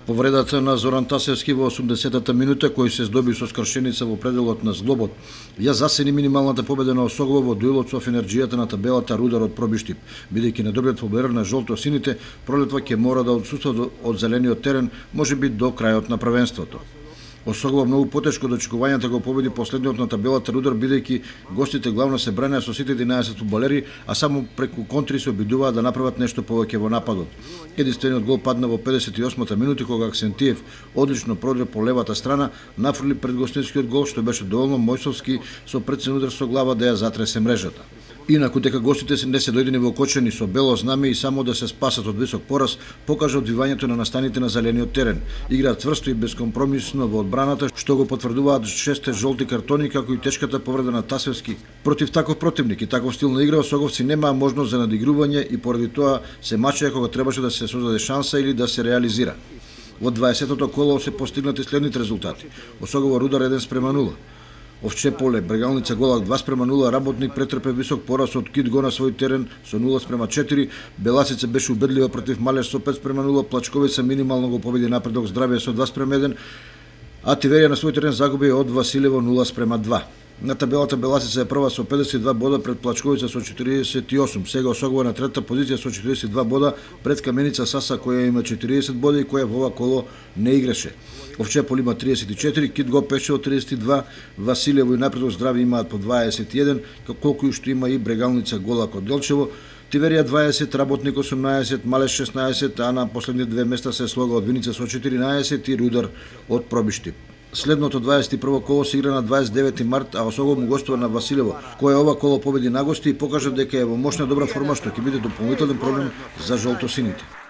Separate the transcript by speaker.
Speaker 1: Повредата на Зоран Тасевски во 80-та минута, кој се здоби со скршеница во пределот на зглобот, ја засени минималната победа на Осогово во дуелот со Енерджијата на табелата Рудар од Пробиштип. Бидејќи на добриот фудбалер на жолто-сините, пролетва ќе мора да отсуства од зелениот терен, можеби до крајот на првенството. Осогово многу потешко до очекувањата го победи последниот на табелата Рудар, бидејќи гостите главно се бранеа со сите 11 фудбалери, а само преку контри се обидуваа да направат нешто повеќе во нападот. Единствениот гол падна во 58-та минута кога Аксентиев одлично продре по левата страна, нафрли пред гостинскиот гол, што беше доволно Мојсовски со прецен удар со глава да ја затресе мрежата. Инаку дека гостите не се дојдени во кочени со бело знаме и само да се спасат од висок пораз, покажа одвивањето на настаните на зелениот терен. Играат тврсто и безкомпромисно во одбраната, што го потврдуваат 6 жолти картони, како и тешката повреда на Тасевски. Против таков противник и таков стил на игра, осоговци немаа можност за надигрување и поради тоа се мачеа кога требаше да се создаде шанса или да се реализира. Во 20-тото коло се постигнати следните резултати. Осогово Рудар 1:0. Овче поле, Брегалница Голак 2:0, Работник претрпе висок пораз од Кит Го на свој терен со 0:4, Беласица беше убедлива против Малеш со 5:0, Плачковица минимално го победи Напредок Здравје со 2:1, а Тиверија на свој терен загуби од Василево 0:2. На табелата Беласица е прва со 52 бода пред Плачковица со 48. Сега Осогово на трета позиција со 42 бода пред Каменица Саса која има 40 бода и која во ова коло не играше. Овче поле има 34, Кит Го Пешево 32, Василево и Напредок Здравје имаат по 21, колку и што има и Брегалница Голак од Делчево. Тиверија 20, Работник 18, Малеш 16, а на последни две места се слога од Виница со 14 и Рудар од Пробиштип. Следното 21 коло се игра на 29 март, а Осогово му гостува на Василево, која ова коло победи на гости и покажа дека е во мощна добра форма, што ќе биде дополнителен проблем за жолтосините.